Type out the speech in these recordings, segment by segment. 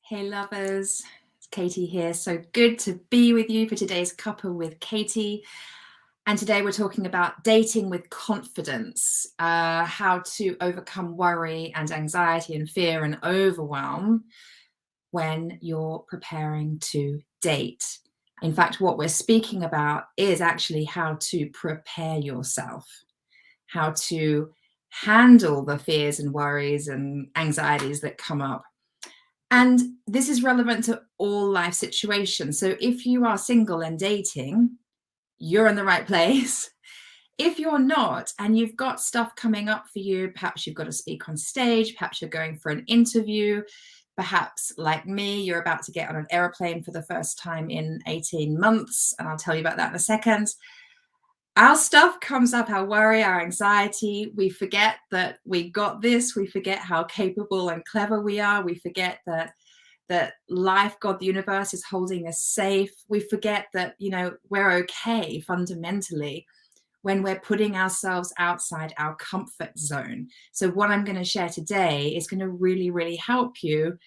Hey lovers, it's Katie here. So good to be with you for today's Cuppa with Katie. And today we're talking about dating with confidence, how to overcome worry and anxiety and fear and overwhelm when you're preparing to date. In fact, what we're speaking about is actually how to prepare yourself, how to handle the fears and worries and anxieties that come up. And this is relevant to all life situations. So if you are single and dating, you're in the right place. If you're not, and you've got stuff coming up for you, perhaps you've got to speak on stage, perhaps you're going for an interview, perhaps like me, you're about to get on an airplane for the first time in 18 months, and I'll tell you about that in a second. Our stuff comes up, our worry, our anxiety. We forget that we got this. We forget how capable and clever we are. We forget that life, God, the universe is holding us safe. We forget that, we're okay fundamentally when we're putting ourselves outside our comfort zone. So what I'm going to share today is going to really, really help you.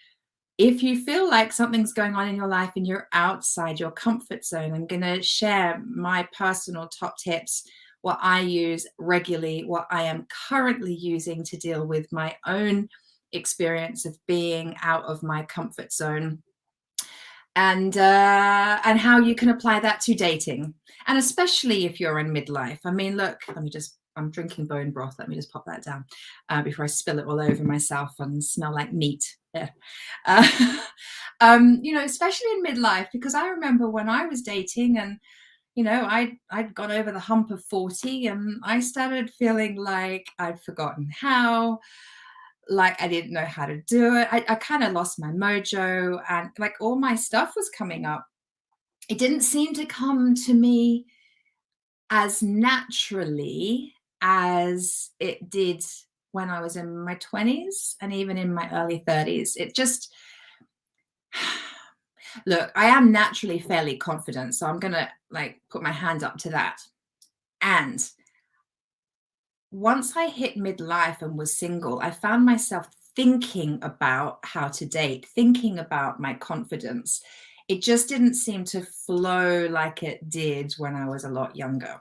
If you feel like something's going on in your life and you're outside your comfort zone, I'm going to share my personal top tips, what I use regularly, what I am currently using to deal with my own experience of being out of my comfort zone, and how you can apply that to dating, and especially if you're in midlife. I mean, look, I'm drinking bone broth. Let me just pop that down before I spill it all over myself and smell like meat. Yeah. Especially in midlife, because I remember when I was dating and, I'd gone over the hump of 40 and I started feeling like I'd forgotten how, like I didn't know how to do it. I kind of lost my mojo, and like all my stuff was coming up. It didn't seem to come to me as naturally as it did when I was in my 20s and even in my early 30s. It just, look, I am naturally fairly confident, so I'm going to put my hand up to that. And once I hit midlife and was single, I found myself thinking about how to date, thinking about my confidence. It just didn't seem to flow like it did when I was a lot younger.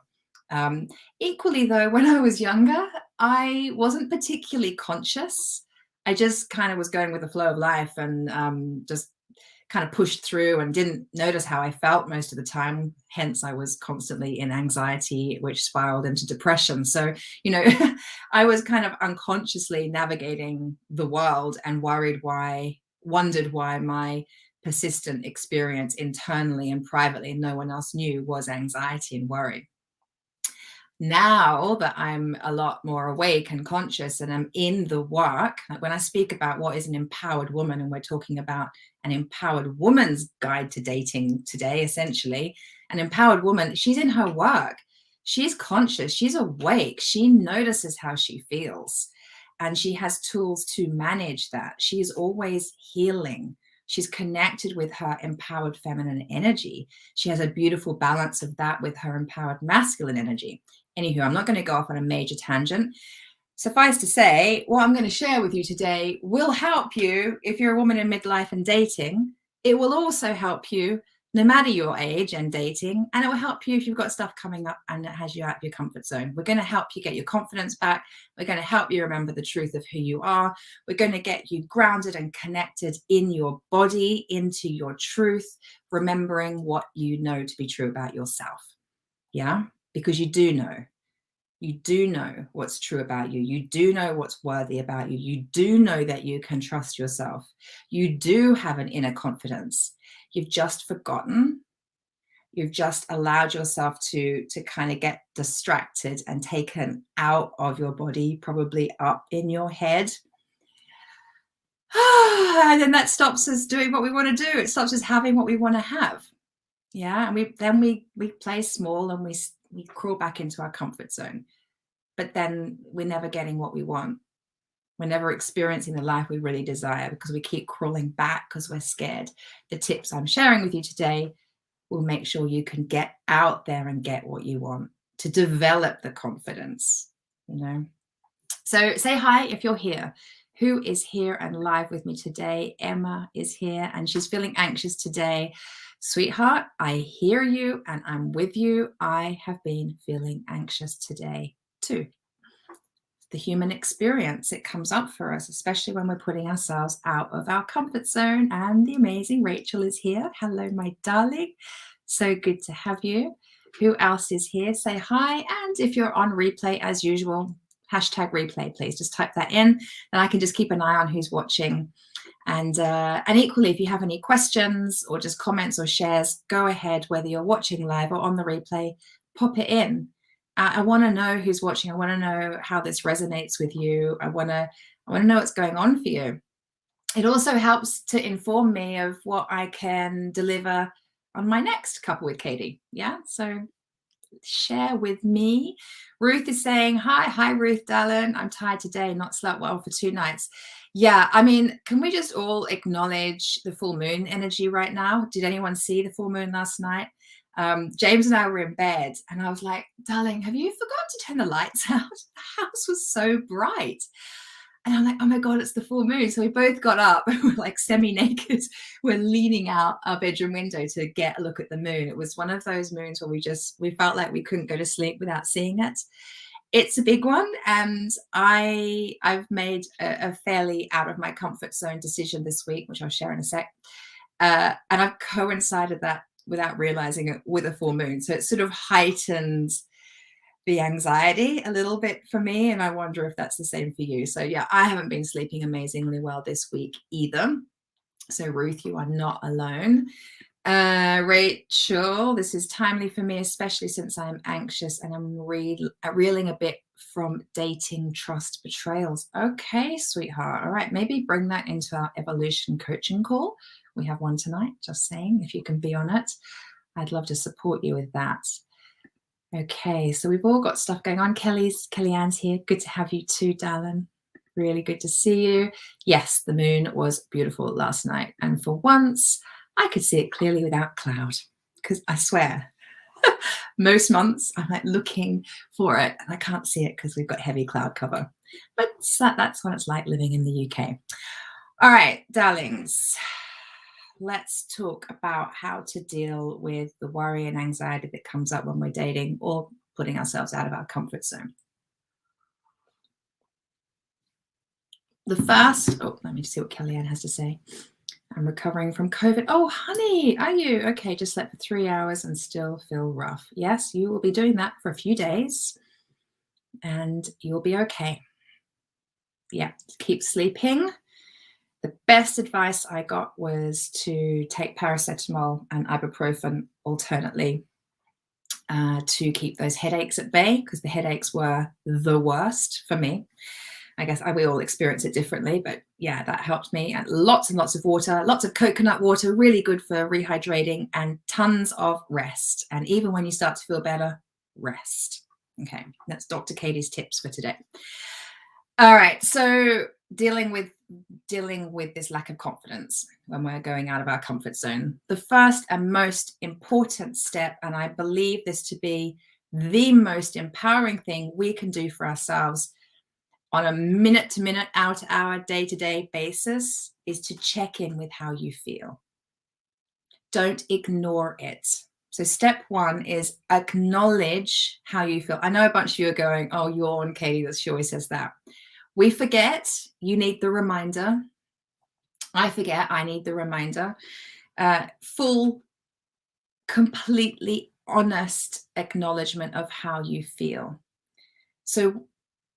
Equally, though, when I was younger, I wasn't particularly conscious. I just kind of was going with the flow of life and just kind of pushed through and didn't notice how I felt most of the time. Hence, I was constantly in anxiety, which spiraled into depression. So, I was kind of unconsciously navigating the world and wondered why my persistent experience internally and privately, no one else knew, was anxiety and worry. Now that I'm a lot more awake and conscious and I'm in the work, like when I speak about what is an empowered woman, and we're talking about an empowered woman's guide to dating today, essentially, an empowered woman, she's in her work. She's conscious, she's awake, she notices how she feels, and she has tools to manage that. She's always healing. She's connected with her empowered feminine energy. She has a beautiful balance of that with her empowered masculine energy. Anywho, I'm not going to go off on a major tangent. Suffice to say, what I'm going to share with you today will help you if you're a woman in midlife and dating. It will also help you no matter your age and dating, and it will help you if you've got stuff coming up and it has you out of your comfort zone. We're going to help you get your confidence back. We're going to help you remember the truth of who you are. We're going to get you grounded and connected in your body, into your truth, remembering what you know to be true about yourself. Yeah, because you do know. You do know what's true about you. You do know what's worthy about you. You do know that you can trust yourself. You do have an inner confidence. You've just forgotten. You've just allowed yourself to kind of get distracted and taken out of your body, probably up in your head. And then that stops us doing what we want to do. It stops us having what we want to have. Yeah, and we play small and we crawl back into our comfort zone. But then we're never getting what we want. We're never experiencing the life we really desire because we keep crawling back because we're scared. The tips I'm sharing with you today will make sure you can get out there and get what you want, to develop the confidence, So say hi if you're here. Who is here and live with me today? Emma is here and she's feeling anxious today. Sweetheart, I hear you and I'm with you. I have been feeling anxious today too. The human experience, it comes up for us, especially when we're putting ourselves out of our comfort zone. And the amazing Rachel is here. Hello, my darling. So good to have you. Who else is here? Say hi. And if you're on replay, as usual, hashtag replay, please just type that in. And I can just keep an eye on who's watching. And equally, if you have any questions or just comments or shares, go ahead, whether you're watching live or on the replay, pop it in. I want to know who's watching. I want to know how this resonates with you. I want to know what's going on for you. It also helps to inform me of what I can deliver on my next Cuppa with Katie. Yeah, so share with me. Ruth is saying, hi Ruth, darling. I'm tired today, not slept well for 2 nights. Yeah, I mean, can we just all acknowledge the full moon energy right now? Did anyone see the full moon last night? James and I were in bed and I was like, darling, have you forgotten to turn the lights out? The house was so bright. And I'm like, oh my God, it's the full moon. So we both got up, we're like semi-naked. We're leaning out our bedroom window to get a look at the moon. It was one of those moons where we felt like we couldn't go to sleep without seeing it. It's a big one. And I've made a fairly out of my comfort zone decision this week, which I'll share in a sec. And I've coincided that without realizing it with a full moon. So it sort of heightened the anxiety a little bit for me. And I wonder if that's the same for you. So yeah, I haven't been sleeping amazingly well this week either. So Ruth, you are not alone. Rachel, this is timely for me, especially since I'm anxious and I'm reeling a bit from dating trust betrayals. Okay, sweetheart. All right, maybe bring that into our evolution coaching call. We have one tonight, just saying, if you can be on it. I'd love to support you with that. Okay, so we've all got stuff going on. Kellyanne's here. Good to have you too, darling. Really good to see you. Yes, the moon was beautiful last night. And for once, I could see it clearly without cloud. Because I swear, most months I'm like looking for it and I can't see it because we've got heavy cloud cover. But that's what it's like living in the UK. All right, darlings. Let's talk about how to deal with the worry and anxiety that comes up when we're dating or putting ourselves out of our comfort zone. The first, let me see what Kellyanne has to say. I'm recovering from COVID. Oh, honey, are you? Okay, just slept for 3 hours and still feel rough. Yes, you will be doing that for a few days and you'll be okay. Yeah, keep sleeping. The best advice I got was to take paracetamol and ibuprofen alternately to keep those headaches at bay, because the headaches were the worst for me. I guess we all experience it differently, but yeah, that helped me. And lots of water, lots of coconut water, really good for rehydrating, and tons of rest. And even when you start to feel better, rest. Okay, that's Dr. Katie's tips for today. All right, so dealing with this lack of confidence when we're going out of our comfort zone. The first and most important step, and I believe this to be the most empowering thing we can do for ourselves on a minute-to-minute, hour-to-hour, day-to-day basis, is to check in with how you feel. Don't ignore it. So step 1 is acknowledge how you feel. I know a bunch of you are going, oh, yawn, Katie, she always says that. We forget, you need the reminder. I forget, I need the reminder. Full, completely honest acknowledgement of how you feel. So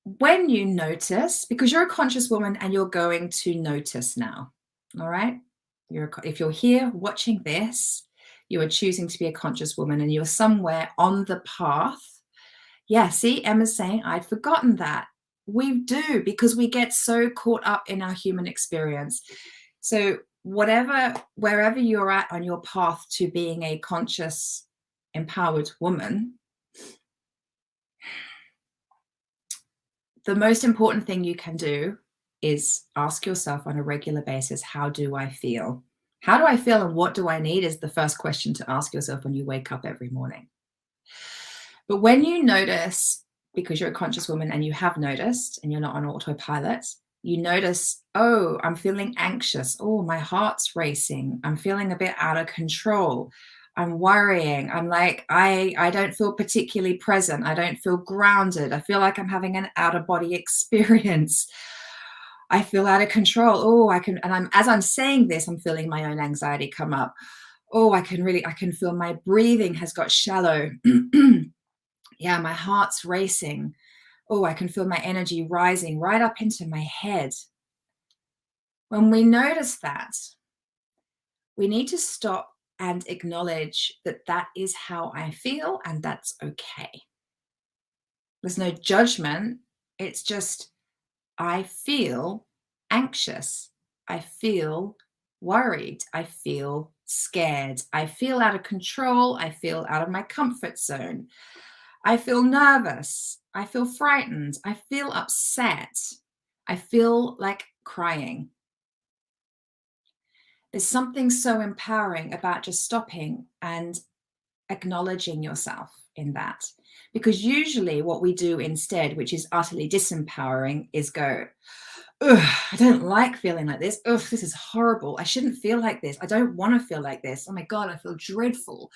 when you notice, because you're a conscious woman and you're going to notice now, all right? If you're here watching this, you are choosing to be a conscious woman and you're somewhere on the path. Yeah, see, Emma's saying, I'd forgotten that. We do, because we get so caught up in our human experience. So wherever you're at on your path to being a conscious, empowered woman, the most important thing you can do is ask yourself on a regular basis, how do I feel? How do I feel and what do I need is the first question to ask yourself when you wake up every morning. But when you notice, because you're a conscious woman and you have noticed and you're not on autopilot, You notice, oh, I'm feeling anxious. Oh, my heart's racing. I'm feeling a bit out of control. I'm worrying. I'm like, I don't feel particularly present. I don't feel grounded. I feel like I'm having an out of body experience. I feel out of control. Oh, I can, and as I'm saying this, I'm feeling my own anxiety come up. Oh, I can feel my breathing has got shallow. Yeah, my heart's racing. Oh, I can feel my energy rising right up into my head. When we notice that, we need to stop and acknowledge that that is how I feel, and that's okay. There's no judgment. It's just, I feel anxious. I feel worried. I feel scared. I feel out of control. I feel out of my comfort zone. I feel nervous. I feel frightened. I feel upset. I feel like crying. There's something so empowering about just stopping and acknowledging yourself in that. Because usually what we do instead, which is utterly disempowering, is go, ugh, I don't like feeling like this. Ugh, this is horrible. I shouldn't feel like this. I don't want to feel like this. Oh my God, I feel dreadful.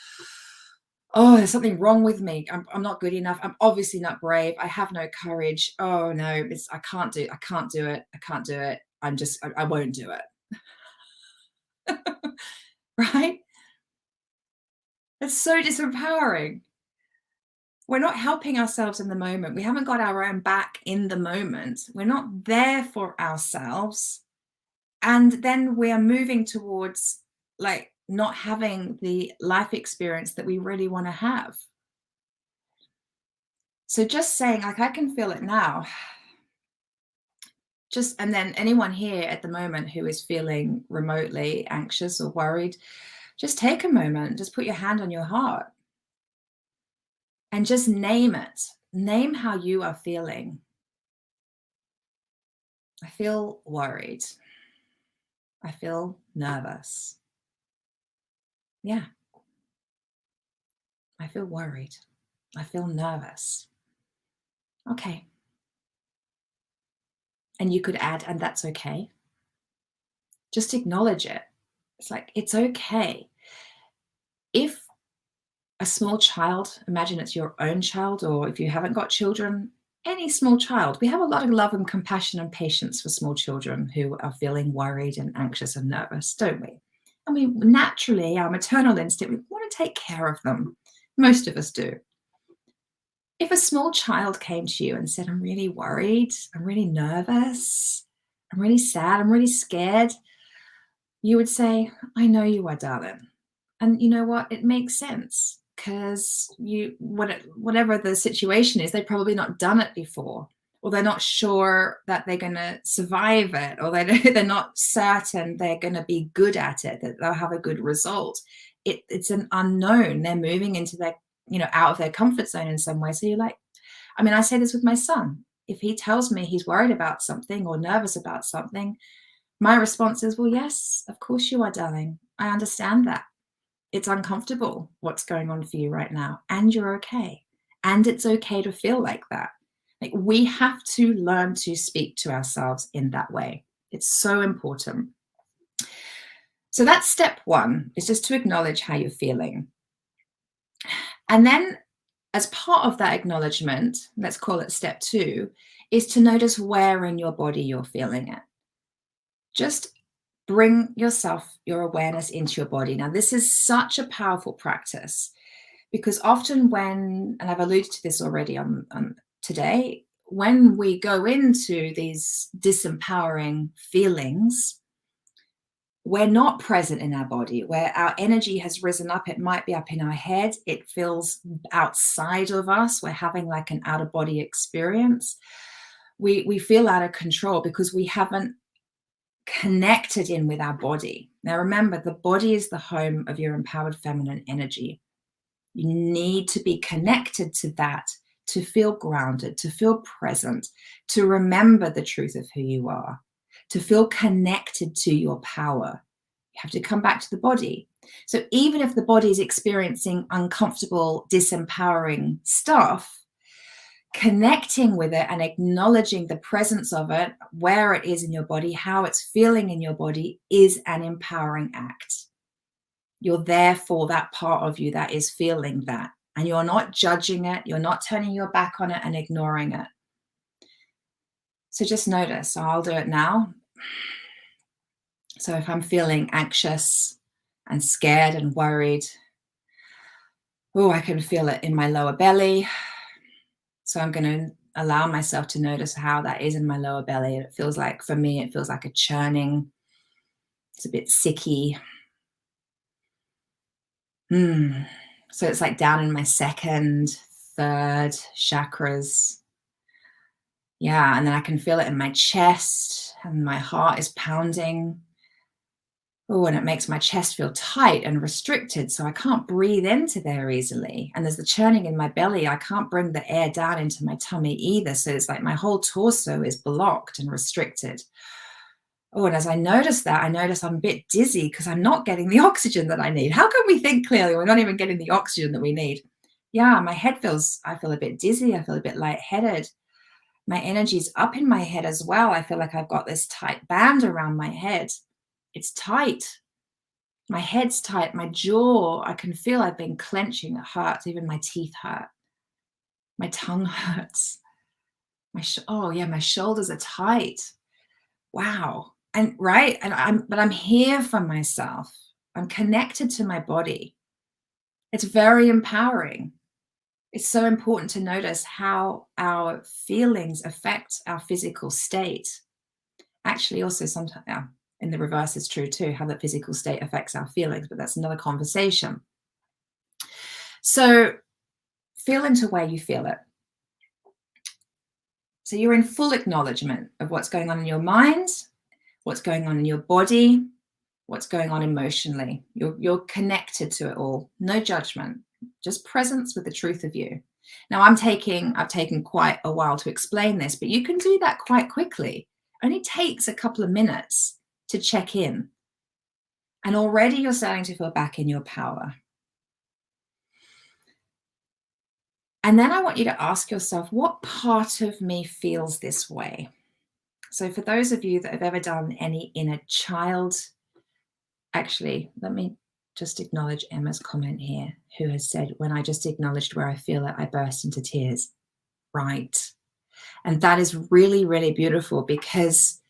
Oh, there's something wrong with me. I'm not good enough. I'm obviously not brave. I have no courage. Oh no, I can't do it. I can't do it. I won't do it. Right? It's so disempowering. We're not helping ourselves in the moment. We haven't got our own back in the moment. We're not there for ourselves. And then we are moving towards like not having the life experience that we really want to have. So just saying, like, I can feel it now. And then anyone here at the moment who is feeling remotely anxious or worried, just take a moment, just put your hand on your heart and just name it. Name how you are feeling. I feel worried. I feel nervous. Yeah. I feel worried. I feel nervous. Okay. And you could add, and that's okay. Just acknowledge it. It's like, it's okay. If a small child, imagine it's your own child, or if you haven't got children, any small child, we have a lot of love and compassion and patience for small children who are feeling worried and anxious and nervous, don't we? And we naturally, our maternal instinct, we want to take care of them. Most of us do. If a small child came to you and said, I'm really worried, I'm really nervous, I'm really sad, I'm really scared, you would say, I know you are, darling. And you know what? It makes sense because whatever the situation is, they've probably not done it before, or they're not sure that they're going to survive it, or they're not certain they're going to be good at it, that they'll have a good result. It's an unknown. They're moving into their, out of their comfort zone in some way. So you're like, I mean, I say this with my son. If he tells me he's worried about something or nervous about something, my response is, well, yes, of course you are, darling. I understand that. It's uncomfortable what's going on for you right now, and you're okay. And it's okay to feel like that. Like, we have to learn to speak to ourselves in that way. It's so important. So that's step one, is just to acknowledge how you're feeling. And then as part of that acknowledgement, let's call it step two, is to notice where in your body you're feeling it. Just bring your awareness into your body. Now, this is such a powerful practice because often and I've alluded to this already on today, when we go into these disempowering feelings, we're not present in our body, where our energy has risen up. It might be up in our head. It feels outside of us. We're having like an out of body experience. We feel out of control because we haven't connected in with our body. Now, remember, the body is the home of your empowered feminine energy. You need to be connected to that to feel grounded, to feel present, to remember the truth of who you are, to feel connected to your power. You have to come back to the body. So even if the body is experiencing uncomfortable, disempowering stuff, connecting with it and acknowledging the presence of it, where it is in your body, how it's feeling in your body, is an empowering act. You're there for that part of you that is feeling that. And you're not judging it. You're not turning your back on it and ignoring it. So just notice. So I'll do it now. So if I'm feeling anxious and scared and worried, oh, I can feel it in my lower belly. So I'm going to allow myself to notice how that is in my lower belly. It feels like, for me, it feels like a churning. It's a bit sicky. So it's like down in my second, third chakras. Yeah, and then I can feel it in my chest, and my heart is pounding. Oh, and it makes my chest feel tight and restricted, so I can't breathe into there easily. And there's the churning in my belly. I can't bring the air down into my tummy either. So it's like my whole torso is blocked and restricted. Oh, and as I notice that, I notice I'm a bit dizzy because I'm not getting the oxygen that I need. How can we think clearly? We're not even getting the oxygen that we need. Yeah, my head I feel a bit dizzy. I feel a bit lightheaded. My energy's up in my head as well. I feel like I've got this tight band around my head. It's tight. My head's tight. My jaw, I can feel I've been clenching. It hurts. Even my teeth hurt. My tongue hurts. My shoulders are tight. Wow. And right. But I'm here for myself. I'm connected to my body. It's very empowering. It's so important to notice how our feelings affect our physical state. Actually, also sometimes, in the reverse is true too, how the physical state affects our feelings, but that's another conversation. So feel into where you feel it. So you're in full acknowledgement of what's going on in your mind, what's going on in your body, what's going on emotionally. You're connected to it all. No judgment, just presence with the truth of you. Now I've taken quite a while to explain this, but you can do that quite quickly. It only takes a couple of minutes to check in. And already you're starting to feel back in your power. And then I want you to ask yourself, what part of me feels this way? So for those of you that have ever done any inner child, actually, let me just acknowledge Emma's comment here, who has said, when I just acknowledged where I feel it, I burst into tears. Right. And that is really, really beautiful because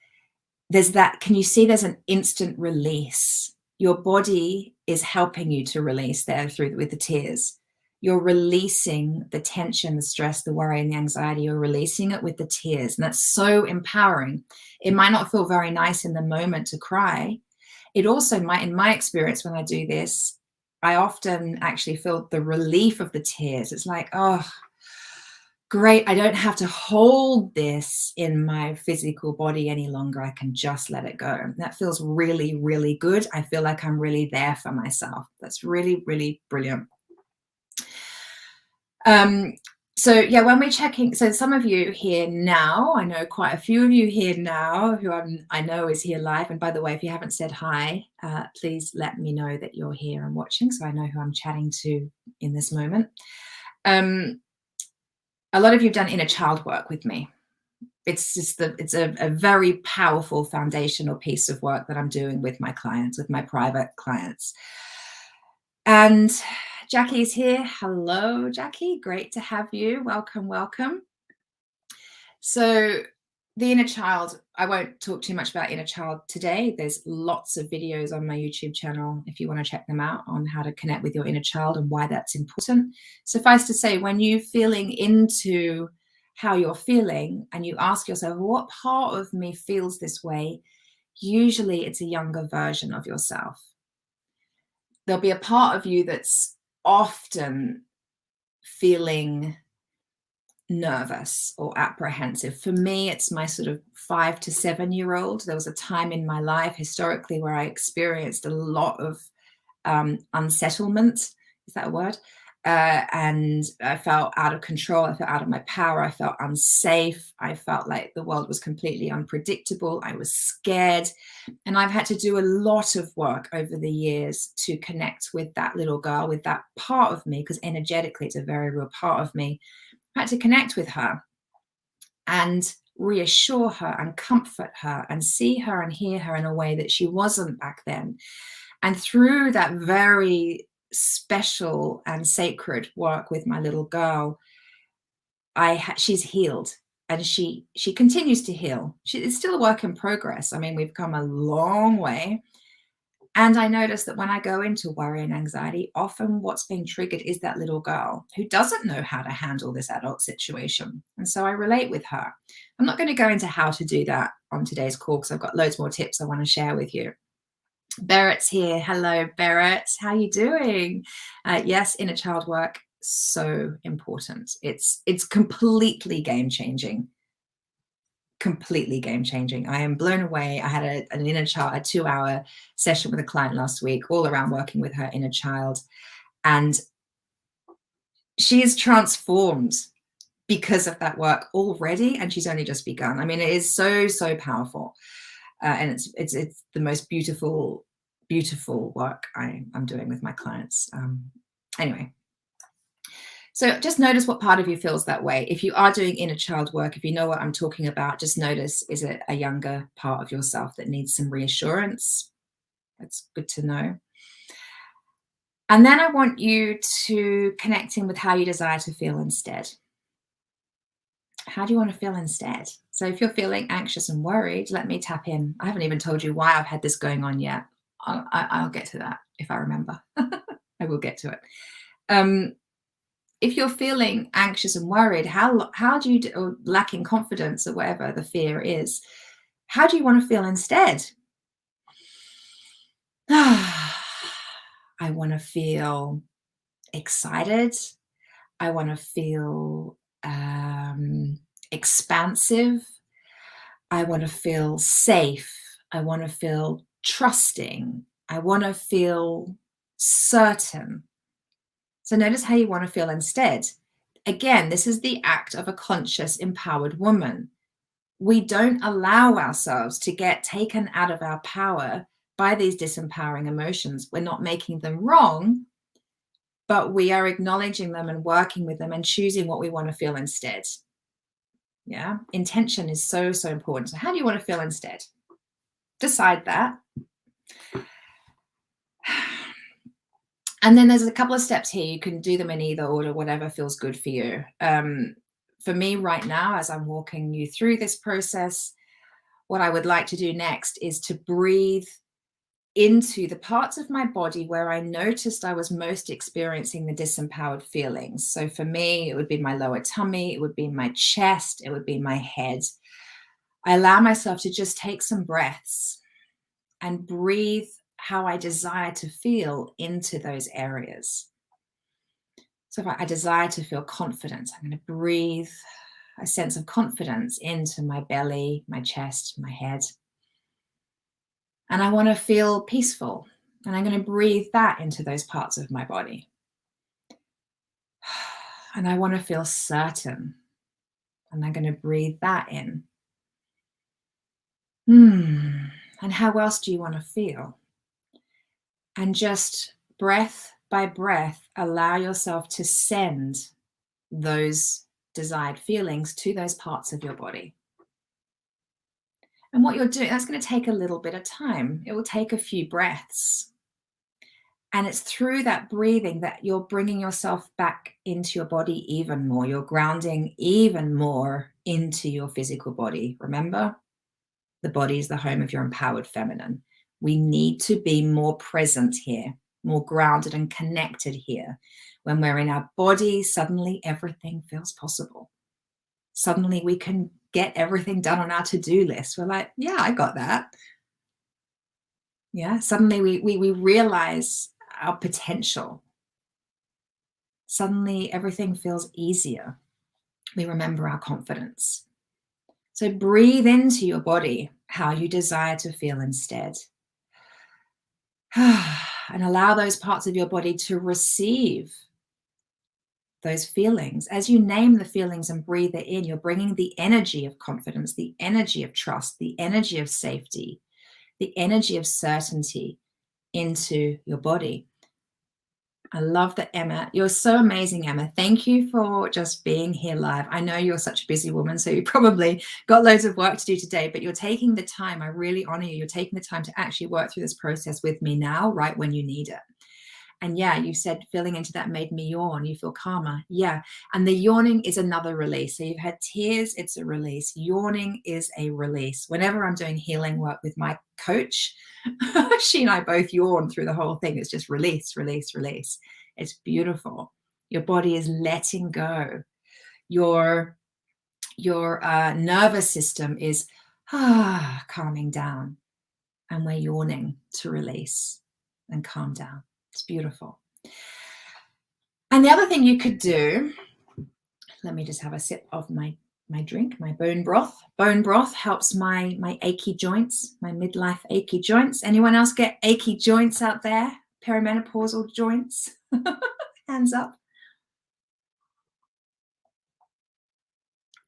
there's that, can you see there's an instant release? Your body is helping you to release there with the tears. You're releasing the tension, the stress, the worry, and the anxiety. You're releasing it with the tears. And that's so empowering. It might not feel very nice in the moment to cry. It also might, in my experience, when I do this, I often actually feel the relief of the tears. It's like, oh, great. I don't have to hold this in my physical body any longer. I can just let it go. That feels really, really good. I feel like I'm really there for myself. That's really, really brilliant. So yeah, when we're checking, so some of you here now, I know quite a few of you here now who I know is here live. And by the way, if you haven't said hi, please let me know that you're here and watching so I know who I'm chatting to in this moment. A lot of you have done inner child work with me. It's just it's a very powerful foundational piece of work that I'm doing with my clients, with my private clients. And Jackie's here. Hello, Jackie. Great to have you. Welcome, welcome. So the inner child, I won't talk too much about inner child today. There's lots of videos on my YouTube channel if you want to check them out on how to connect with your inner child and why that's important. Suffice to say, when you're feeling into how you're feeling and you ask yourself, what part of me feels this way? Usually it's a younger version of yourself. There'll be a part of you that's often feeling nervous or apprehensive. For me, it's my sort of 5 to 7 year old. There was a time in my life historically where I experienced a lot of unsettlement. Is that a word? And I felt out of control. I felt out of my power. I felt unsafe. I felt like the world was completely unpredictable. I was scared. And I've had to do a lot of work over the years to connect with that little girl, with that part of me, because energetically, it's a very real part of me. I had to connect with her and reassure her and comfort her and see her and hear her in a way that she wasn't back then. And through that very special and sacred work with my little girl, she's healed, and she continues to heal. It's still a work in progress. I mean, we've come a long way. And I notice that when I go into worry and anxiety, often what's being triggered is that little girl who doesn't know how to handle this adult situation. And so I relate with her. I'm not going to go into how to do that on today's call because I've got loads more tips I want to share with you. Barrett's here. Hello, Barrett. How are you doing? Yes, inner child work, so important. It's completely game-changing. Completely game-changing. I am blown away. I had an inner child, a 2-hour session with a client last week, all around working with her inner child. And she is transformed because of that work already, and she's only just begun. I mean, it is so, so powerful. And it's the most beautiful work I'm doing with my clients. Anyway, so just notice what part of you feels that way. If you are doing inner child work, if you know what I'm talking about, just notice, is it a younger part of yourself that needs some reassurance? That's good to know. And then I want you to connect in with how you desire to feel instead. How do you want to feel instead? So if you're feeling anxious and worried, let me tap in. I haven't even told you why I've had this going on yet. I'll get to that if I remember. I will get to it. If you're feeling anxious and worried, how do you or lacking confidence or whatever the fear is, how do you want to feel instead? I want to feel excited. I want to feel expansive. I want to feel safe. I want to feel trusting. I want to feel certain. So notice how you want to feel instead. Again, this is the act of a conscious, empowered woman. We don't allow ourselves to get taken out of our power by these disempowering emotions. We're not making them wrong, but we are acknowledging them and working with them and choosing what we want to feel instead. Yeah, intention is so, so important. So how do you want to feel instead? Decide that. And then there's a couple of steps here. You can do them in either order, whatever feels good for you. For me right now, as I'm walking you through this process, what I would like to do next is to breathe into the parts of my body where I noticed I was most experiencing the disempowered feelings. So for me, it would be my lower tummy, it would be my chest, it would be my head. I allow myself to just take some breaths and breathe how I desire to feel into those areas. So if I desire to feel confidence, I'm going to breathe a sense of confidence into my belly, my chest, my head. And I want to feel peaceful. And I'm going to breathe that into those parts of my body. And I want to feel certain. And I'm going to breathe that in. And how else do you want to feel? And just breath by breath, allow yourself to send those desired feelings to those parts of your body. And what you're doing, that's going to take a little bit of time. It will take a few breaths. And it's through that breathing that you're bringing yourself back into your body even more. You're grounding even more into your physical body. Remember, the body is the home of your empowered feminine. We need to be more present here, more grounded and connected here. When we're in our body, suddenly everything feels possible. Suddenly we can get everything done on our to-do list. We're like, yeah, I got that. Yeah, suddenly we realize our potential. Suddenly everything feels easier. We remember our confidence. So breathe into your body how you desire to feel instead. And allow those parts of your body to receive those feelings. As you name the feelings and breathe it in, you're bringing the energy of confidence, the energy of trust, the energy of safety, the energy of certainty into your body. I love that, Emma. You're so amazing, Emma. Thank you for just being here live. I know you're such a busy woman, so you probably got loads of work to do today, but you're taking the time. I really honor you. You're taking the time to actually work through this process with me now, right when you need it. And yeah, you said feeling into that made me yawn. You feel calmer. Yeah. And the yawning is another release. So you've had tears, it's a release. Yawning is a release. Whenever I'm doing healing work with my coach, she and I both yawn through the whole thing. It's just release, release, release. It's beautiful. Your body is letting go. Your nervous system is calming down. And we're yawning to release and calm down. It's beautiful. And the other thing you could do, let me just have a sip of my drink, my bone broth. Bone broth helps my achy joints, my midlife achy joints. Anyone else get achy joints out there? Perimenopausal joints? Hands up.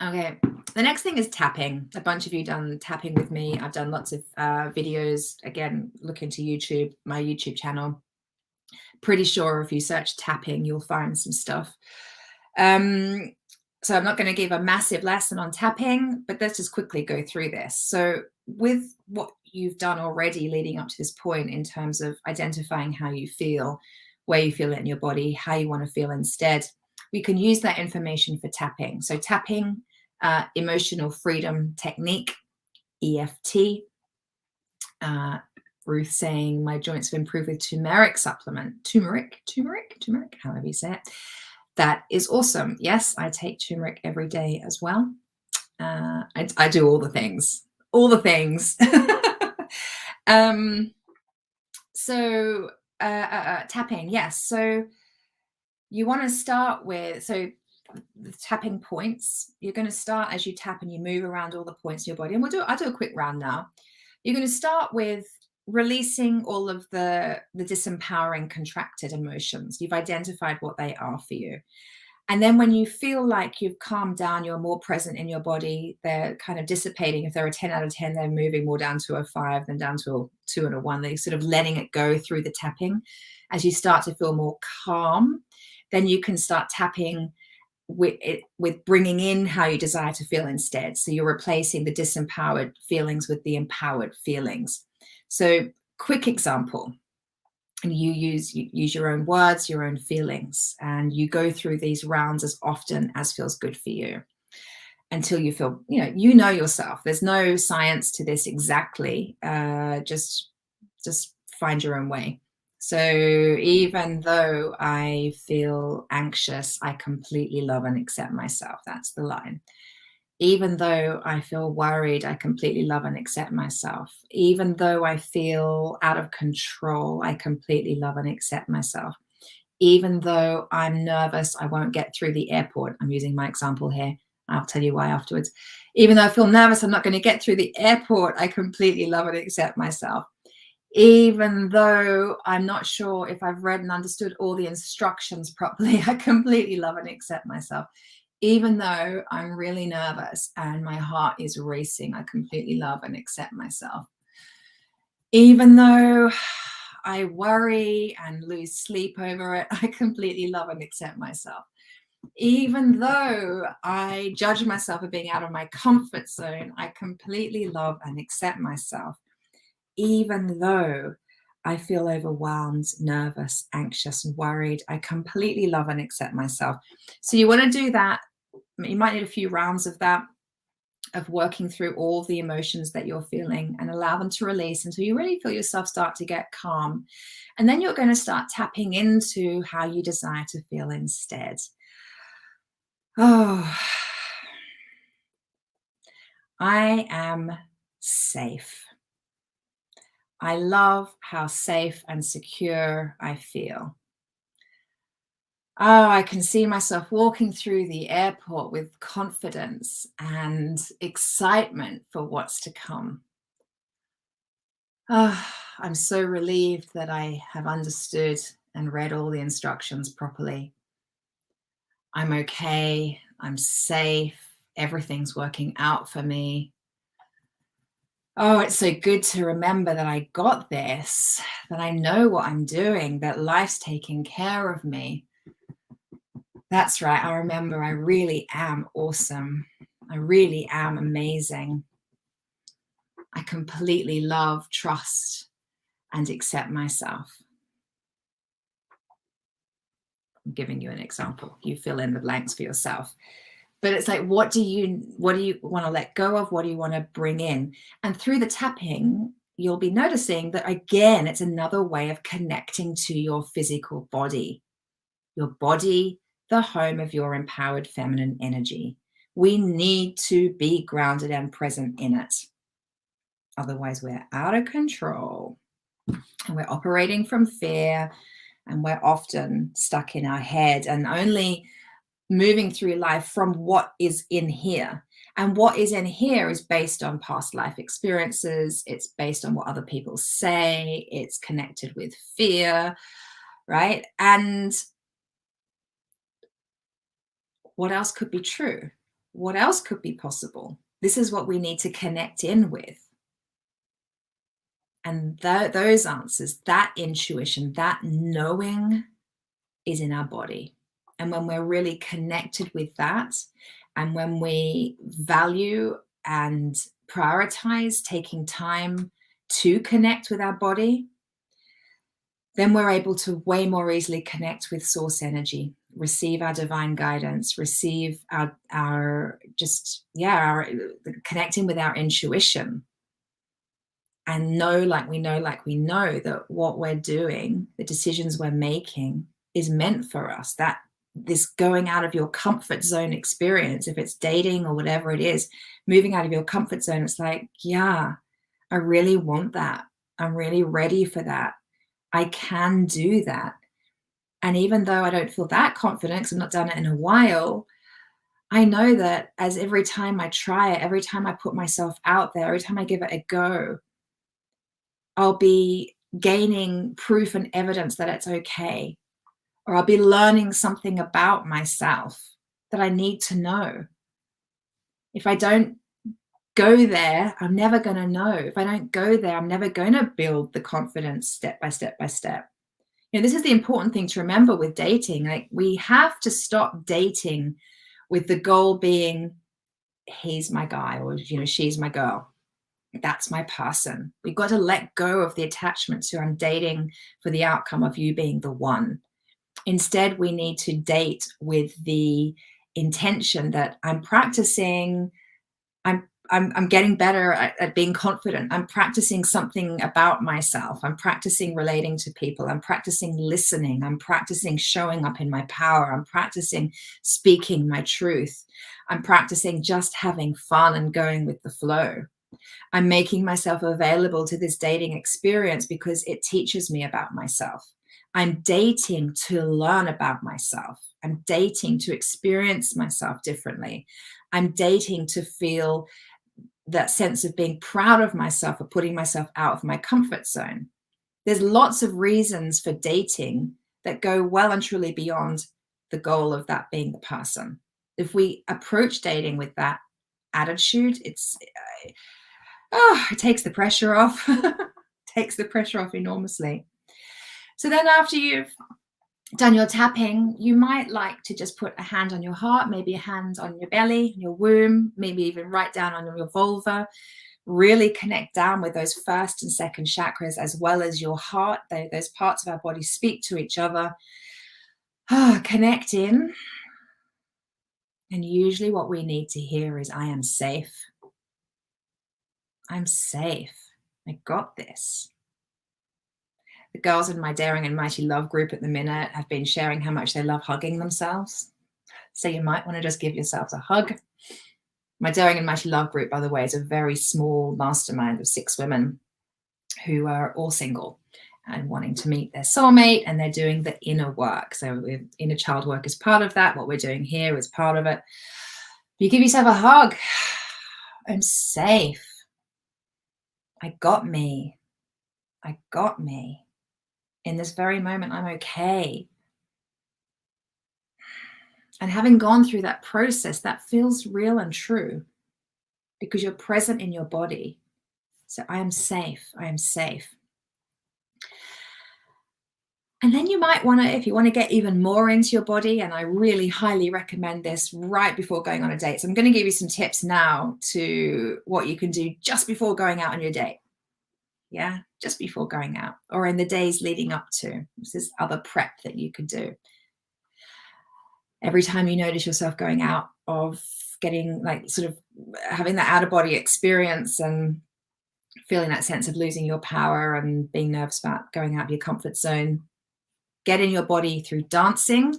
Okay, the next thing is tapping. A bunch of you done tapping with me. I've done lots of videos. Again, look into YouTube, my YouTube channel. Pretty sure if you search tapping, you'll find some stuff. So I'm not going to give a massive lesson on tapping, but let's just quickly go through this. So with what you've done already leading up to this point in terms of identifying how you feel, where you feel it in your body, how you want to feel instead, we can use that information for tapping. So tapping, emotional freedom technique, EFT, Ruth saying my joints have improved with turmeric supplement. Turmeric, however you say it. That is awesome. Yes, I take turmeric every day as well. I do all the things. So tapping, yes. So you want to start with, so the tapping points, you're going to start as you tap and you move around all the points in your body. And I'll do a quick round now. You're going to start with releasing all of the disempowering contracted emotions. You've identified what they are for you. And then when you feel like you've calmed down, you're more present in your body, they're kind of dissipating. If they're a 10 out of 10, they're moving more down to a 5 than down to a 2 and a 1. They're sort of letting it go through the tapping. As you start to feel more calm, then you can start tapping with bringing in how you desire to feel instead. So you're replacing the disempowered feelings with the empowered feelings. So quick example, and you use your own words, your own feelings, and you go through these rounds as often as feels good for you until you feel, you know yourself. There's no science to this exactly. Just find your own way. So even though I feel anxious, I completely love and accept myself. That's the line. Even though I feel worried, I completely love and accept myself. Even though I feel out of control, I completely love and accept myself. Even though I'm nervous, I won't get through the airport. I'm using my example here. I'll tell you why afterwards. Even though I feel nervous, I'm not going to get through the airport. I completely love and accept myself. Even though I'm not sure if I've read and understood all the instructions properly, I completely love and accept myself. Even though I'm really nervous and my heart is racing, I completely love and accept myself. Even though I worry and lose sleep over it, I completely love and accept myself. Even though I judge myself for being out of my comfort zone, I completely love and accept myself. Even though I feel overwhelmed, nervous, anxious, and worried, I completely love and accept myself. So you want to do that. You might need a few rounds of that, of working through all the emotions that you're feeling and allow them to release until you really feel yourself start to get calm. And then you're going to start tapping into how you desire to feel instead. Oh, I am safe. I love how safe and secure I feel. Oh, I can see myself walking through the airport with confidence and excitement for what's to come. Oh, I'm so relieved that I have understood and read all the instructions properly. I'm okay. I'm safe. Everything's working out for me. Oh, it's so good to remember that I got this, that I know what I'm doing, that life's taking care of me. That's right. I remember I really am awesome. I really am amazing. I completely love, trust, and accept myself. I'm giving you an example. You fill in the blanks for yourself. But it's like, what do you want to let go of? What do you want to bring in? And through the tapping, you'll be noticing that again, it's another way of connecting to your physical body. Your body, the home of your empowered feminine energy. We need to be grounded and present in it. Otherwise, we're out of control and we're operating from fear, and we're often stuck in our head and only moving through life from what is in here. And what is in here is based on past life experiences. It's based on what other people say. It's connected with fear, right? And what else could be true? What else could be possible? This is what we need to connect in with. And those answers, that intuition, that knowing is in our body. And when we're really connected with that, and when we value and prioritize taking time to connect with our body, then we're able to way more easily connect with source energy, receive our divine guidance, receive our connecting with our intuition, and know, like we know that what we're doing, the decisions we're making, is meant for us. That this going out of your comfort zone experience, if it's dating or whatever it is, moving out of your comfort zone, it's like, yeah, I really want that. I'm really ready for that. I can do that. And even though I don't feel that confident because I've not done it in a while, I know that as every time I try it, every time I put myself out there, every time I give it a go, I'll be gaining proof and evidence that it's okay. Or I'll be learning something about myself that I need to know. If I don't go there, I'm never going to know. If I don't go there, I'm never going to build the confidence step by step by step. This is the important thing to remember with dating. Like, we have to stop dating with the goal being, he's my guy, or she's my girl. That's my person. We've got to let go of the attachment to I'm dating for the outcome of you being the one. Instead, we need to date with the intention that I'm practicing, I'm getting better at being confident. I'm practicing something about myself. I'm practicing relating to people. I'm practicing listening. I'm practicing showing up in my power. I'm practicing speaking my truth. I'm practicing just having fun and going with the flow. I'm making myself available to this dating experience because it teaches me about myself. I'm dating to learn about myself. I'm dating to experience myself differently. I'm dating to feel that sense of being proud of myself, for putting myself out of my comfort zone. There's lots of reasons for dating that go well and truly beyond the goal of that being the person. If we approach dating with that attitude, it takes the pressure off. Takes the pressure off enormously. So then after you've done your tapping, you might like to just put a hand on your heart, maybe a hand on your belly, your womb, maybe even right down on your vulva. Really connect down with those first and second chakras, as well as your heart. Those parts of our body speak to each other. Connect in. And usually what we need to hear is, I am safe. I'm safe. I got this. The girls in my Daring and Mighty Love group at the minute have been sharing how much they love hugging themselves. So you might want to just give yourselves a hug. My Daring and Mighty Love group, by the way, is a very small mastermind of 6 women who are all single and wanting to meet their soulmate, and they're doing the inner work. So inner child work is part of that. What we're doing here is part of it. You give yourself a hug. I'm safe. I got me. I got me. In this very moment, I'm okay. And having gone through that process, that feels real and true because you're present in your body. So I am safe. I am safe. And then you might want to, if you want to get even more into your body, and I really highly recommend this right before going on a date. So I'm going to give you some tips now to what you can do just before going out on your date. Yeah, just before going out or in the days leading up to. This is other prep that you could do. Every time you notice yourself going out of getting like sort of having that out of body experience and feeling that sense of losing your power and being nervous about going out of your comfort zone, get in your body through dancing.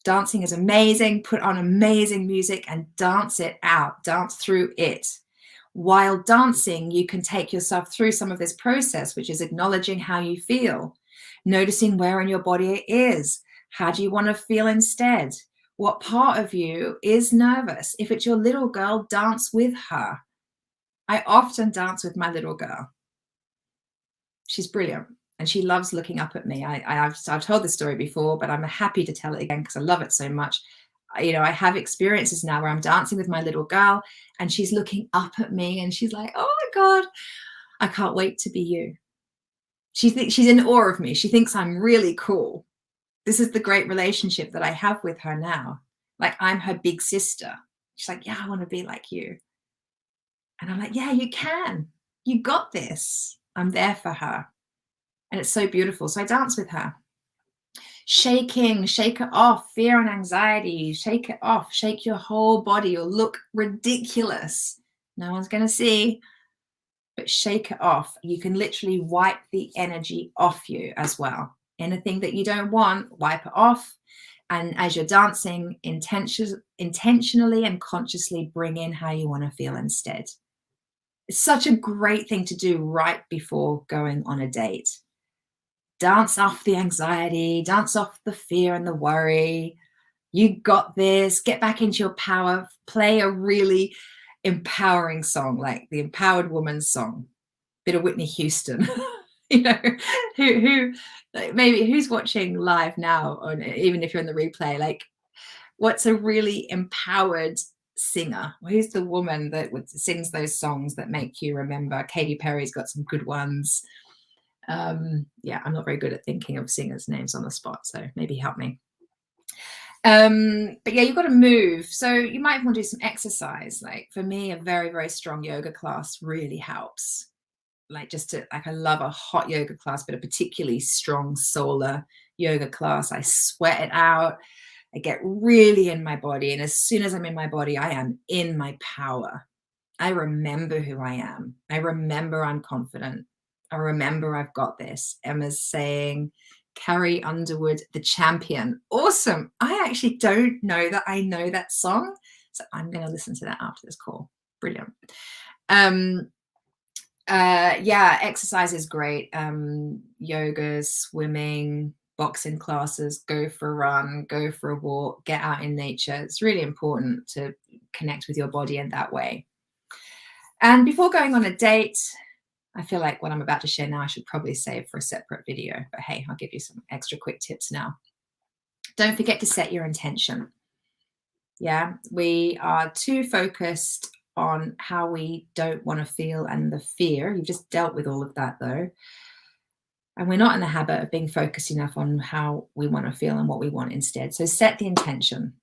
Dancing is amazing. Put on amazing music and dance it out. Dance through it. While dancing, you can take yourself through some of this process, which is acknowledging how you feel, noticing where in your body it is. How do you want to feel instead? What part of you is nervous? If it's your little girl, dance with her. I often dance with my little girl. She's brilliant. And she loves looking up at me. I've told this story before, but I'm happy to tell it again because I love it so much. You know, I have experiences now where I'm dancing with my little girl and she's looking up at me and she's like, oh my God, I can't wait to be you. She thinks she's in awe of me. She thinks I'm really cool. This is the great relationship that I have with her now. Like I'm her big sister. She's like, yeah, I want to be like you. And I'm like, yeah, you can. You got this. I'm there for her. And it's so beautiful. So I dance with her. Shaking, shake it off, fear and anxiety, shake it off, shake your whole body. You'll look ridiculous. No one's going to see, but shake it off. You can literally wipe the energy off you as well. Anything that you don't want, wipe it off. And as you're dancing, intentionally and consciously bring in how you want to feel instead. It's such a great thing to do right before going on a date. Dance off the anxiety, dance off the fear and the worry. You got this. Get back into your power. Play a really empowering song, like the Empowered Woman's song. Bit of Whitney Houston. You know, who maybe who's watching live now, or even if you're in the replay, like what's a really empowered singer? Who's the woman that sings those songs that make you remember? Katy Perry's got some good ones. Yeah, I'm not very good at thinking of singers' names on the spot, so maybe help me. But yeah, you've got to move. So you might want to do some exercise. Like for me, a very, very strong yoga class really helps. Like I love a hot yoga class, but a particularly strong solar yoga class. I sweat it out. I get really in my body. And as soon as I'm in my body, I am in my power. I remember who I am. I remember I'm confident. I remember I've got this. Emma's saying, Carrie Underwood, the champion. Awesome. I actually don't know that I know that song. So I'm going to listen to that after this call. Brilliant. Yeah, exercise is great. Yoga, swimming, boxing classes, go for a run, go for a walk, get out in nature. It's really important to connect with your body in that way. And before going on a date, I feel like what I'm about to share now, I should probably save for a separate video, but hey, I'll give you some extra quick tips now. Don't forget to set your intention. Yeah, we are too focused on how we don't want to feel and the fear. You've just dealt with all of that though. And we're not in the habit of being focused enough on how we want to feel and what we want instead. So set the intention.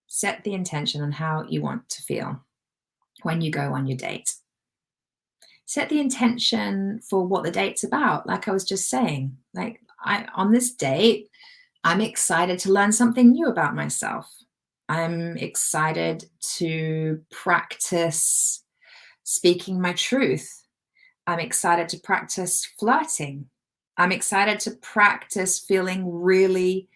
Set the intention on how you want to feel when you go on your date. Set the intention for what the date's about. Like I was just saying, like on this date, I'm excited to learn something new about myself. I'm excited to practice speaking my truth. I'm excited to practice flirting. I'm excited to practice feeling really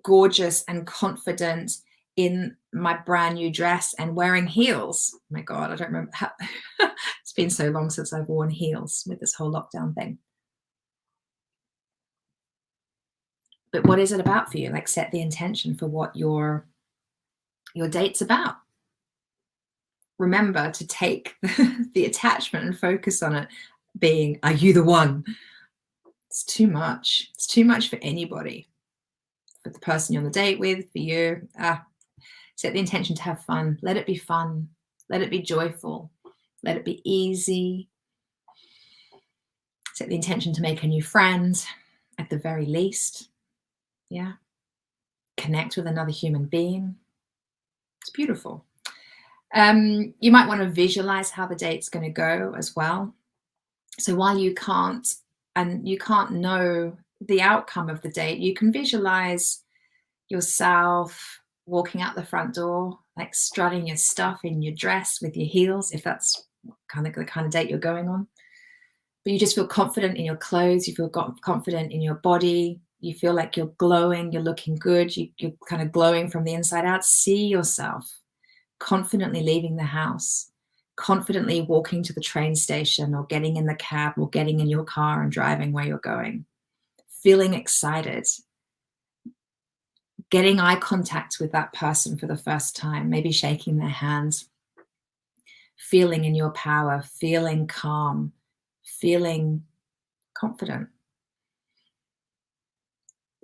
gorgeous and confident in my brand new dress and wearing heels. Oh my God, I don't remember how it's been so long since I've worn heels with this whole lockdown thing. But what is it about for you? Like set the intention for what your date's about. Remember to take the attachment and focus on it being, are you the one? It's too much. It's too much for anybody. For the person you're on the date with, for you. Set the intention to have fun. Let it be fun. Let it be joyful. Let it be easy. Set the intention to make a new friend at the very least. Yeah. Connect with another human being. It's beautiful. You might want to visualize how the date's going to go as well. So while you can't know the outcome of the date, you can visualize yourself walking out the front door, like strutting your stuff in your dress with your heels, if that's kind of the kind of date you're going on. But you just feel confident in your clothes, you feel confident in your body, you feel like you're glowing, you're looking good, you're kind of glowing from the inside out. See yourself confidently leaving the house, confidently walking to the train station or getting in the cab or getting in your car and driving where you're going, feeling excited, getting eye contact with that person for the first time, maybe shaking their hands, feeling in your power, feeling calm, feeling confident.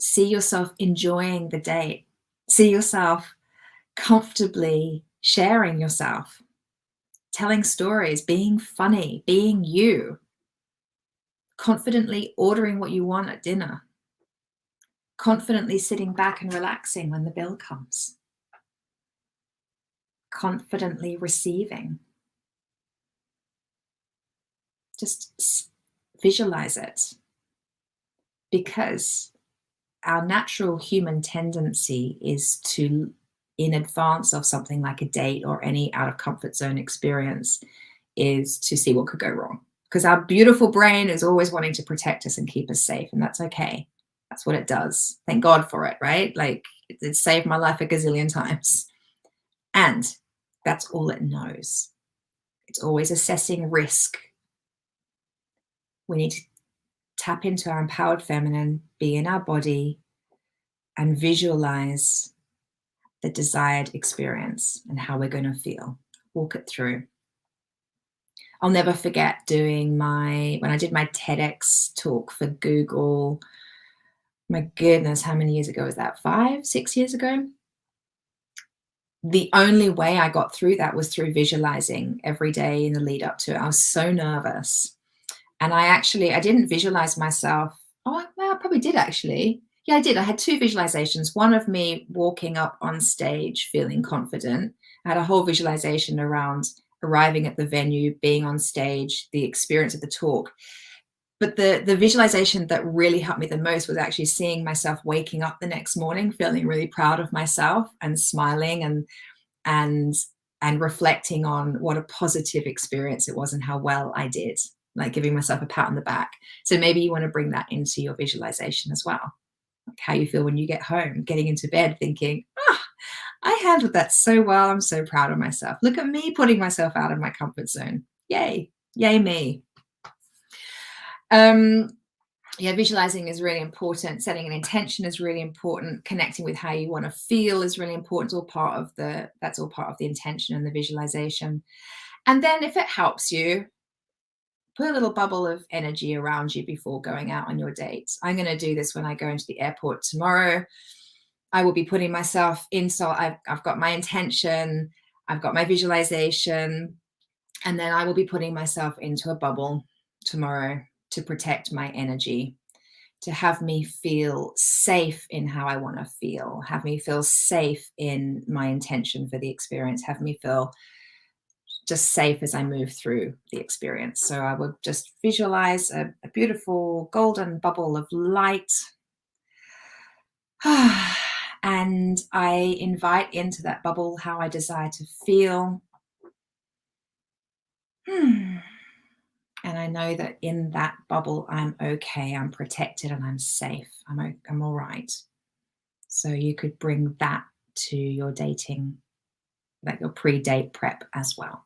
See yourself enjoying the date. See yourself comfortably sharing yourself, telling stories, being funny, being you, confidently ordering what you want at dinner, confidently sitting back and relaxing when the bill comes, confidently receiving. Just visualize it, because our natural human tendency is to, in advance of something like a date or any out of comfort zone experience, is to see what could go wrong. Because our beautiful brain is always wanting to protect us and keep us safe, and that's okay. That's what it does. Thank God for it, right? Like, it saved my life a gazillion times. And that's all it knows. It's always assessing risk. We need to tap into our empowered feminine, be in our body, and visualize the desired experience and how we're going to feel. Walk it through. I'll never forget doing when I did my TEDx talk for Google. My goodness, how many years ago was that? 5, 6 years ago? The only way I got through that was through visualizing every day in the lead up to it. I was so nervous. And I didn't visualize myself. Oh, well, I probably did actually. Yeah, I did. I had 2 visualizations. One of me walking up on stage, feeling confident. I had a whole visualization around arriving at the venue, being on stage, the experience of the talk. But the visualization that really helped me the most was actually seeing myself waking up the next morning, feeling really proud of myself and smiling and reflecting on what a positive experience it was and how well I did, like giving myself a pat on the back. So maybe you want to bring that into your visualization as well. Like how you feel when you get home, getting into bed thinking, I handled that so well. I'm so proud of myself. Look at me putting myself out of my comfort zone. Yay. Yay me. Visualizing is really important. Setting an intention is really important. Connecting with how you want to feel is really important. That's all part of the intention and the visualization. And then if it helps you, put a little bubble of energy around you before going out on your dates. I'm going to do this when I go into the airport tomorrow. I will be putting myself in. So I've got my intention, I've got my visualization, and then I will be putting myself into a bubble tomorrow to protect my energy, to have me feel safe in how I want to feel, have me feel safe in my intention for the experience, have me feel just safe as I move through the experience. So I would just visualize a beautiful golden bubble of light. And I invite into that bubble how I desire to feel. And I know that in that bubble, I'm okay, I'm protected, and I'm safe. I'm all right. So you could bring that to your dating, like your pre-date prep as well.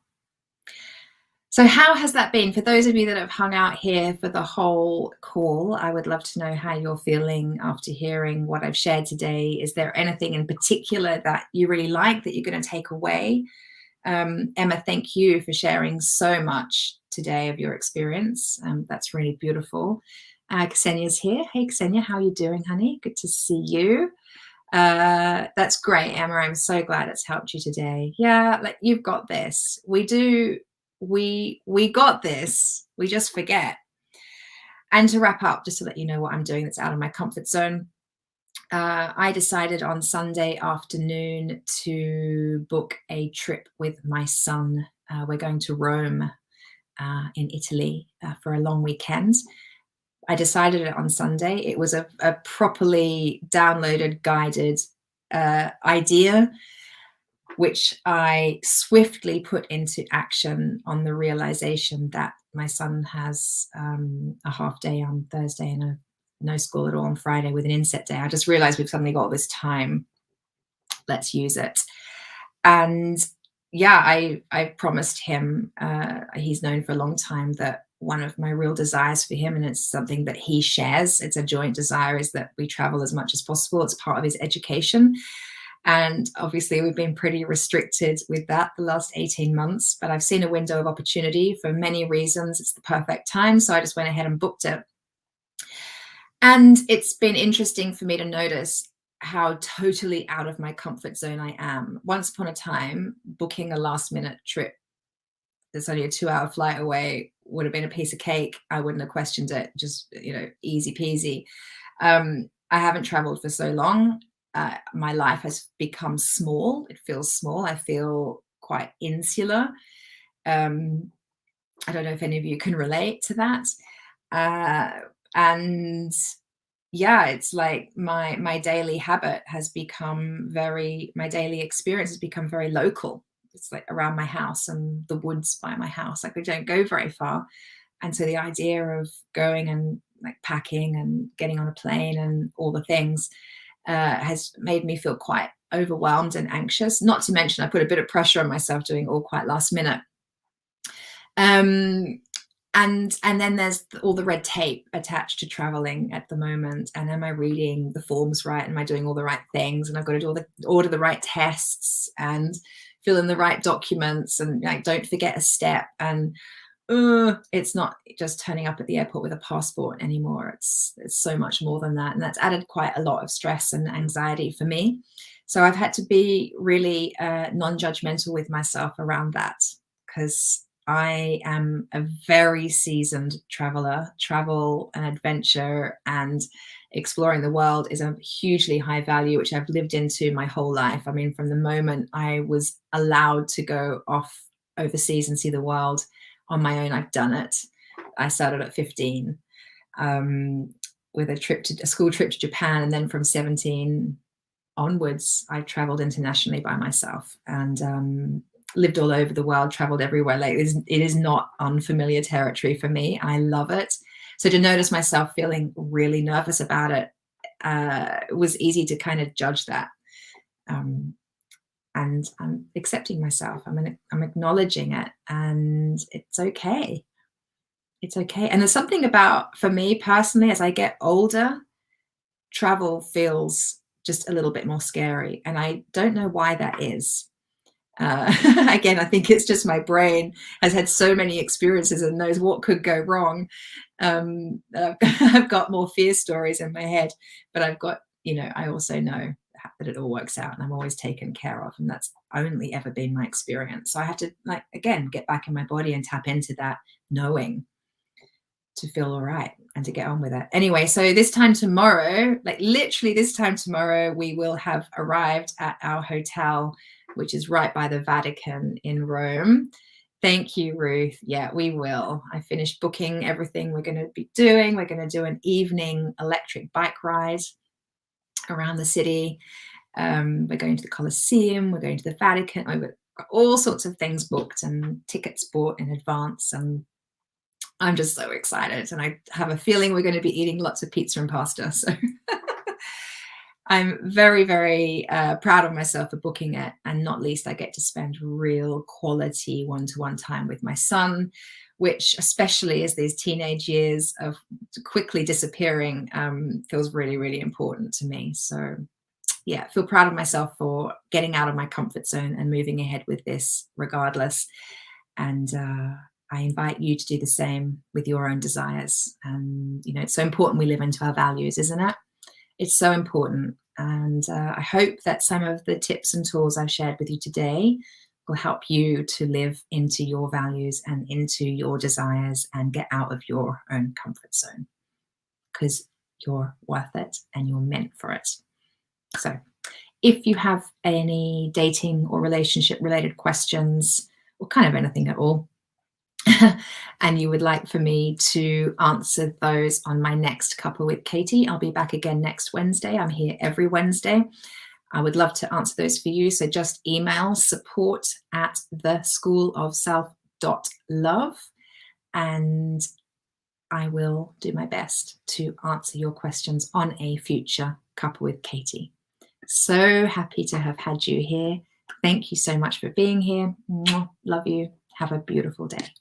So how has that been? For those of you that have hung out here for the whole call, I would love to know how you're feeling after hearing what I've shared today. Is there anything in particular that you really like that you're going to take away? Emma, thank you for sharing so much today of your experience. That's really beautiful. Ksenia's here. Hey, Ksenia, how are you doing, honey? Good to see you. That's great, Emma. I'm so glad it's helped you today. Yeah, like you've got this. We got this. We just forget. And to wrap up, just to let you know what I'm doing that's out of my comfort zone, I decided on Sunday afternoon to book a trip with my son. We're going to Rome in Italy for a long weekend. I decided it on Sunday. It was a properly downloaded, guided idea, which I swiftly put into action on the realization that my son has a half day on Thursday and no school at all on Friday with an inset day. I just realized we've suddenly got all this time. Let's use it. And yeah, I promised him, he's known for a long time that one of my real desires for him, and it's something that he shares, it's a joint desire, is that we travel as much as possible. It's part of his education. And obviously we've been pretty restricted with that the last 18 months, but I've seen a window of opportunity for many reasons. It's the perfect time. So I just went ahead and booked it. And it's been interesting for me to notice how totally out of my comfort zone I am. Once upon a time, booking a last minute trip that's only a 2-hour flight away would have been a piece of cake. I wouldn't have questioned it. Just, easy peasy. I haven't traveled for so long. My life has become small. It feels small. I feel quite insular. I don't know if any of you can relate to that. And yeah, it's like my daily habit has become my daily experience has become very local. It's like around my house and the woods by my house. Like we don't go very far. And so the idea of going and like packing and getting on a plane and all the things has made me feel quite overwhelmed and anxious. Not to mention, I put a bit of pressure on myself doing all quite last minute. And then there's all the red tape attached to traveling at the moment. And am I reading the forms right? Am I doing all the right things? And I've got to order the right tests and fill in the right documents and like don't forget a step. And it's not just turning up at the airport with a passport anymore. It's so much more than that. And that's added quite a lot of stress and anxiety for me. So I've had to be really non-judgmental with myself around that, because I am a very seasoned traveler. Travel and adventure and exploring the world is a hugely high value, which I've lived into my whole life. I mean, from the moment I was allowed to go off overseas and see the world on my own, I've done it. I started at 15 with a school trip to Japan. And then from 17 onwards, I traveled internationally by myself and lived all over the world, traveled everywhere. Like it is not unfamiliar territory for me. I love it. So to notice myself feeling really nervous about it, it was easy to kind of judge that. And I'm accepting myself. I'm acknowledging it, and it's okay. It's okay. And there's something about, for me personally, as I get older, travel feels just a little bit more scary. And I don't know why that is. Again, I think it's just my brain has had so many experiences and knows what could go wrong. I've got more fear stories in my head, but I've got, I also know that it all works out and I'm always taken care of. And that's only ever been my experience. So I have to, again, get back in my body and tap into that knowing to feel all right and to get on with it. Anyway, so this time tomorrow, literally this time tomorrow, we will have arrived at our hotel, which is right by the Vatican in Rome. Thank you, Ruth. Yeah, we will. I finished booking everything we're going to be doing. We're going to do an evening electric bike ride around the city. We're going to the Colosseum. We're going to the Vatican. We've got all sorts of things booked and tickets bought in advance. And I'm just so excited. And I have a feeling we're going to be eating lots of pizza and pasta. So I'm very, very proud of myself for booking it. And not least, I get to spend real quality one-to-one time with my son, which, especially as these teenage years of quickly disappearing, feels really, really important to me. So yeah, feel proud of myself for getting out of my comfort zone and moving ahead with this regardless. And I invite you to do the same with your own desires. And, it's so important we live into our values, isn't it? It's so important. And I hope that some of the tips and tools I've shared with you today will help you to live into your values and into your desires and get out of your own comfort zone. because you're worth it and you're meant for it. So if you have any dating or relationship related questions, or kind of anything at all, and you would like for me to answer those on my next Cuppa with Katie, I'll be back again next Wednesday. I'm here every Wednesday. I would love to answer those for you. So just email support@theschoolofself.love, and I will do my best to answer your questions on a future Cuppa with Katie. So happy to have had you here. Thank you so much for being here. Mwah. Love you. Have a beautiful day.